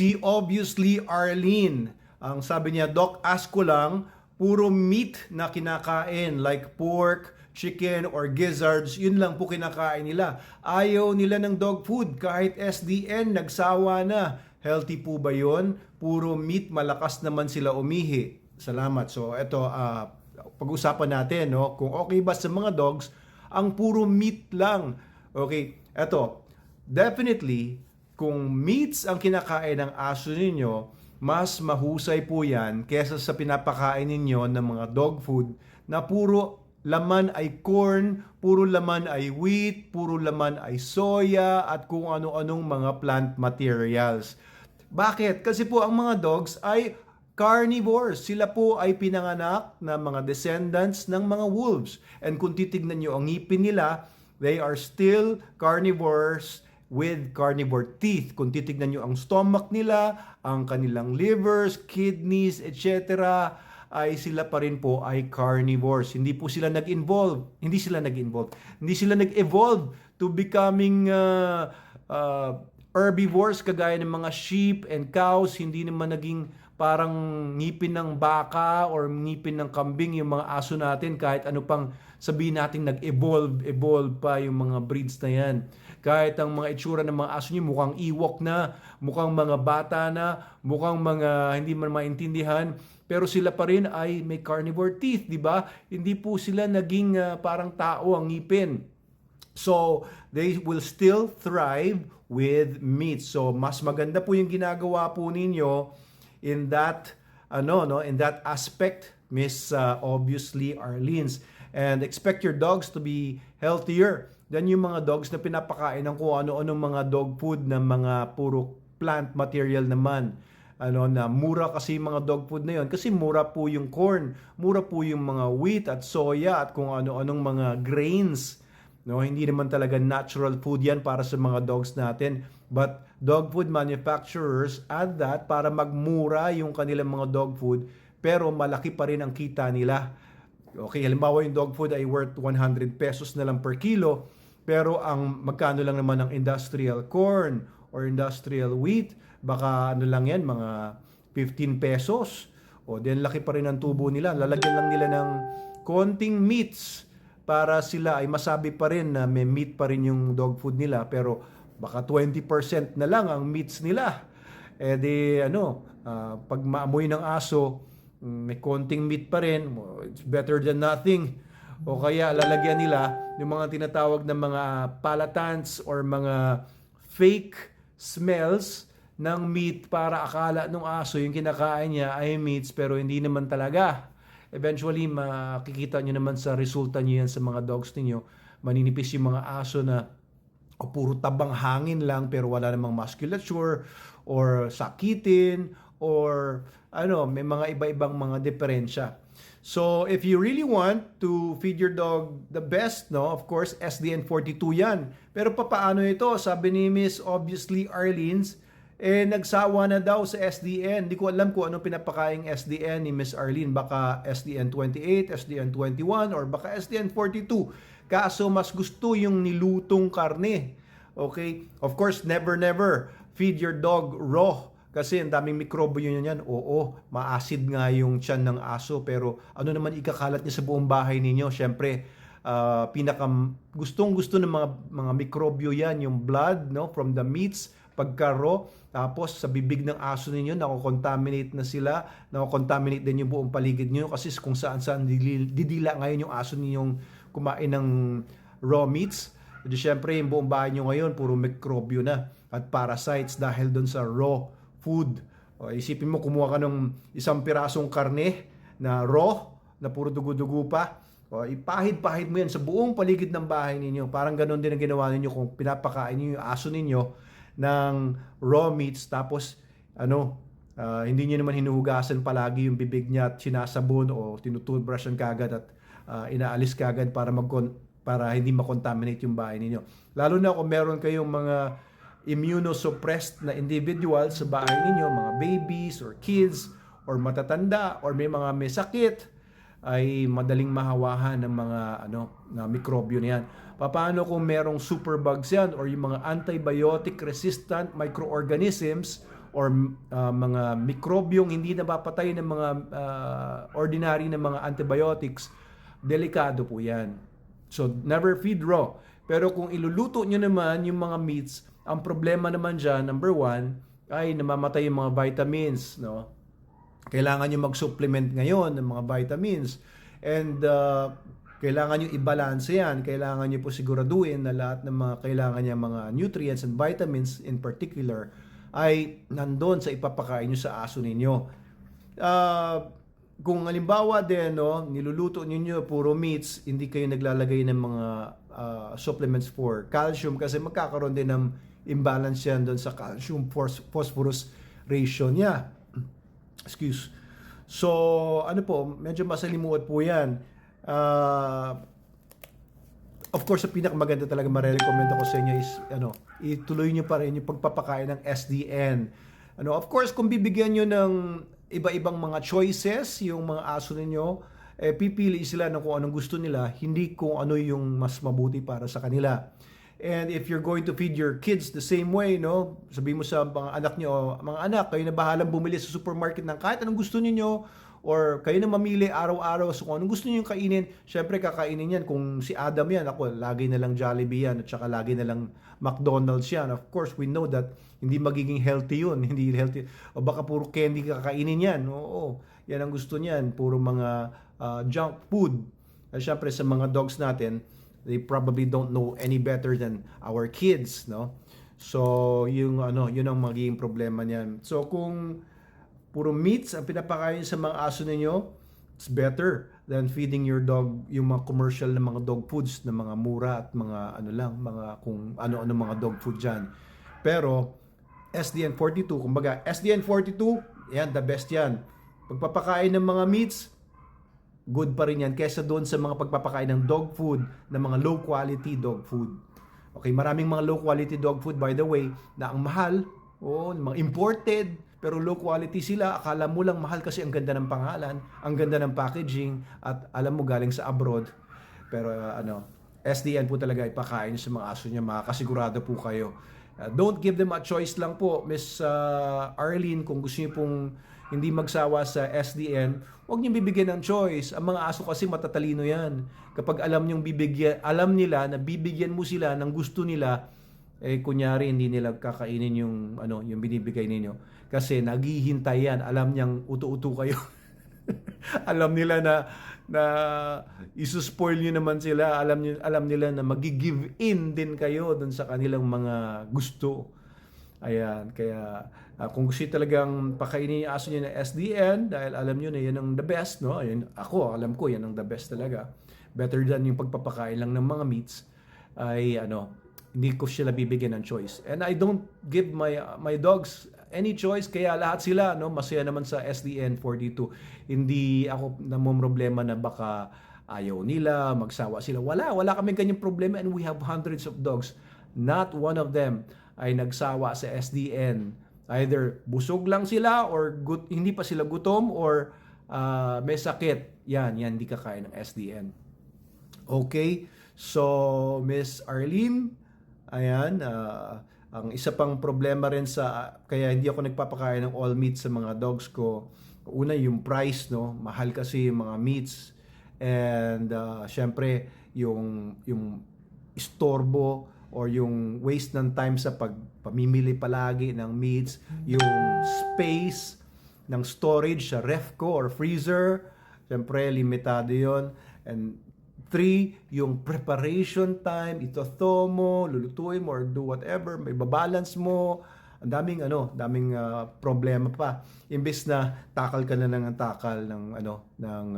Si obviously Arlene, ang sabi niya, Doc, ask ko lang, puro meat na kinakain like pork, chicken, or gizzards, yun lang po kinakain nila. Ayaw nila ng dog food, kahit SDN, nagsawa na. Healthy po ba yun? Puro meat, malakas naman sila umihi. Salamat. So, ito, pag-usapan natin, no? Kung okay ba sa mga dogs, ang puro meat lang. Okay, ito, definitely, kung meats ang kinakain ng aso ninyo, mas mahusay po yan kesa sa pinapakain ninyo ng mga dog food na puro laman ay corn, puro laman ay wheat, puro laman ay soya, at kung ano-anong mga plant materials. Bakit? Kasi po ang mga dogs ay carnivores. Sila po ay pinanganak na mga descendants ng mga wolves. And kung titignan nyo ang ngipin nila, they are still carnivores with carnivore teeth. Kung titignan nyo ang stomach nila, ang kanilang livers, kidneys, etc., ay sila pa rin po ay carnivores. Hindi po sila nag-involve. Hindi sila nag-evolve to becoming herbivores kagaya ng mga sheep and cows. Hindi naman naging parang ngipin ng baka or ngipin ng kambing yung mga aso natin, kahit ano pang sabihin natin nag-evolve pa yung mga breeds na yan. Kahit ang mga itsura ng mga aso nyo mukhang Ewok na, mukhang mga bata na, mukhang mga hindi man maintindihan, pero sila pa rin ay may carnivore teeth, di ba? Hindi po sila naging parang tao ang ngipin. So, they will still thrive with meat. So, mas maganda po yung ginagawa po ninyo in that in that aspect, Miss obviously Arlene's, and expect your dogs to be healthier than yung mga dogs na pinapakain ng kung ano-anong mga dog food na mga puro plant material naman. Na mura kasi yung mga dog food na yon, kasi mura po yung corn, mura po yung mga wheat at soya at kung ano-anong mga grains. No, hindi naman talaga natural food yan para sa mga dogs natin. But dog food manufacturers add that para magmura yung kanilang mga dog food, pero malaki pa rin ang kita nila. Okay, halimbawa yung dog food ay worth 100 pesos na lang per kilo, pero ang magkano lang naman ang industrial corn or industrial wheat, baka ano lang yan, mga 15 pesos. O, then laki pa rin ang tubo nila. Lalagyan lang nila ng konting meats para sila ay masabi pa rin na may meat pa rin yung dog food nila, pero baka 20% na lang ang meats nila. Pag maamoy ng aso, may konting meat pa rin, it's better than nothing. O kaya lalagyan nila yung mga tinatawag na mga palatants or mga fake smells ng meat para akala ng aso yung kinakain niya ay meats, pero hindi naman talaga. Eventually, makikita nyo naman sa resulta nyo yan sa mga dogs ninyo. Maninipis yung mga aso na puro tabang hangin lang pero wala namang musculature or sakitin or may mga iba-ibang mga diferensya. So, if you really want to feed your dog the best, of course, SDN 42 yan. Pero papaano ito? Sabi ni Miss obviously Arlene's, nagsawa na daw sa SDN. Hindi ko alam kung anong pinapakaing SDN ni Miss Arlene. Baka SDN 28, SDN 21, or baka SDN 42. Kaso mas gusto yung nilutong karne. Okay? Of course, never feed your dog raw. Kasi ang daming mikrobyo yan. Oo, maasid nga yung tiyan ng aso. Pero ano naman ikakalat niya sa buong bahay ninyo? Siyempre, gustong-gusto ng mga mikrobyo yan, yung blood, from the meats, pagka raw. Tapos sa bibig ng aso ninyo, nako-contaminate na sila, nako-contaminate din yung buong paligid niyo kasi kung saan-saan didila ngayon yung aso ninyong kumain ng raw meats. Di syempre yung buong bahay niyo ngayon puro mikrobyo na at parasites dahil doon sa raw food. Isipin mo, kumuha ka ng isang pirasong karne na raw, na puro dugo-dugo pa. Ipahid-pahid mo yan sa buong paligid ng bahay ninyo. Parang ganoon din ang ginawa ninyo kung pinapakain niyo yung aso ninyo ng raw meats, tapos hindi niyo naman hinuhugasan palagi yung bibig niya at sinasabon o tinutoothbrushan kagad at inaalis kagad para hindi makontaminate yung bahay ninyo. Lalo na kung meron kayong mga immunosuppressed na individual sa bahay ninyo, mga babies or kids or matatanda or may sakit, ay madaling mahawahan ng mga na mikrobyo na yan. Paano kung merong superbugs yan or yung mga antibiotic resistant microorganisms or mga mikrobyong hindi napapatay ng mga ordinary na mga antibiotics, delikado po yan. So, never feed raw. Pero kung iluluto nyo naman yung mga meats, ang problema naman dyan, number one, ay namamatay yung mga vitamins, no? Kailangan nyo mag-supplement ngayon ng mga vitamins. And kailangan nyo i-balance yan. Kailangan nyo po siguraduhin na lahat ng mga kailangan niya mga nutrients and vitamins in particular ay nandun sa ipapakain nyo sa aso ninyo. Kung halimbawa din, no, niluluto ninyo puro meats, hindi kayo naglalagay ng mga supplements for calcium kasi magkakaroon din ng imbalance yan doon sa calcium phosphorus ratio niya. Excuse. So, ano po, medyo masalimuot po yan. Of course, ang pinakamaganda talaga marirecommend ako sa inyo is ituloy nyo pa rin yung pagpapakain ng SDN. Of course, kung bibigyan nyo ng iba-ibang mga choices yung mga aso ninyo, pipili sila ng kung anong gusto nila, hindi kung ano yung mas mabuti para sa kanila. And if you're going to feed your kids the same way, no, sabihin mo sa mga anak nyo, mga anak, kayo na bahalang bumili sa supermarket ng kahit anong gusto niyo, or kayo na mamili araw-araw so kung anong gusto niyo kainin, syempre kakainin yan. Kung si Adam yan, ako, lagi na lang Jollibee yan, at saka lagi na lang McDonald's yan. Of course, we know that hindi magiging healthy yun, hindi healthy. O baka puro candy kakainin yan. Oo, yan ang gusto niyan, puro mga junk food. At syempre sa mga dogs natin, they probably don't know any better than our kids, no? So, yun ang magiging problema niyan. So, kung puro meats ang pinapakain sa mga aso ninyo, it's better than feeding your dog yung mga commercial na mga dog foods na mga mura at mga mga kung ano-ano mga dog food dyan. Pero, SDN42, kumbaga, SDN42, yan, the best yan. Pagpapakain ng mga meats, good pa rin yan kesa doon sa mga pagpapakain ng dog food, na mga low quality dog food. Okay, maraming mga low quality dog food, by the way, na ang mahal, mga imported, pero low quality sila. Akala mo lang mahal kasi ang ganda ng pangalan, ang ganda ng packaging, at alam mo galing sa abroad. Pero SDN po talaga ipakain sa mga aso niya, makakasigurado po kayo. Don't give them a choice lang po, Miss Arlene. Kung gusto niyo pong hindi magsawa sa SDN, huwag niyo bibigyan ng choice. Ang mga aso kasi matatalino yan. Kapag alam nila na bibigyan mo sila ng gusto nila, kunyari hindi nila kakainin yung binibigay ninyo. Kasi naghihintay yan. Alam niyang uto-uto kayo. Alam nila na isuspoil niyo naman sila. Alam nila na magi-give in din kayo dun sa kanilang mga gusto. Ayan, kaya kung gusto talagang pakainin yung aso niyo ng SDN dahil alam niyo na yan ang the best, no? Ayun, alam ko yan ang the best talaga. Better than yung pagpapakain lang ng mga meats, ay hindi ko sila bibigyan ng choice. And I don't give my dogs any choice, kaya lahat sila masaya naman sa SDN42. Hindi ako namomroblema na baka ayaw nila, magsawa sila. Wala kaming ganyang problema, and we have hundreds of dogs. Not one of them ay nagsawa sa SDN. Either busog lang sila or hindi pa sila gutom or may sakit. Yan hindi kakain ng SDN. Okay? So, Miss Arlene, ayan, ang isa pang problema rin kaya hindi ako nagpapakain ng all meat sa mga dogs ko. Una, yung price, no? Mahal kasi yung mga meats. And syempre, yung istorbo or yung waste ng time sa pamimili palagi ng meats, yung space ng storage sa ref ko or freezer, syempre, limitado yon. And 3, yung preparation time, ito mo, lulutuin mo or do whatever, may babalance mo, ang daming problema pa. Imbes na takal ka na ng takal ng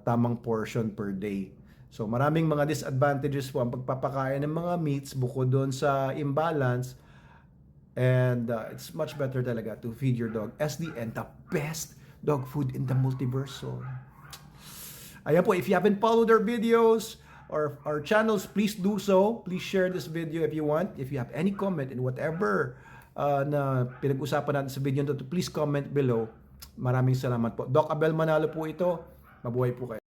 tamang portion per day. So maraming mga disadvantages po ang pagpapakain ng mga meats bukod doon sa imbalance. And it's much better talaga to feed your dog SDN, the best dog food in the multiverse. So, ayan po, if you haven't followed our videos or our channels, please do so. Please share this video if you want. If you have any comment in whatever na pinag-usapan natin sa video nito, please comment below. Maraming salamat po. Doc Abel Manalo po ito. Mabuhay po kayo.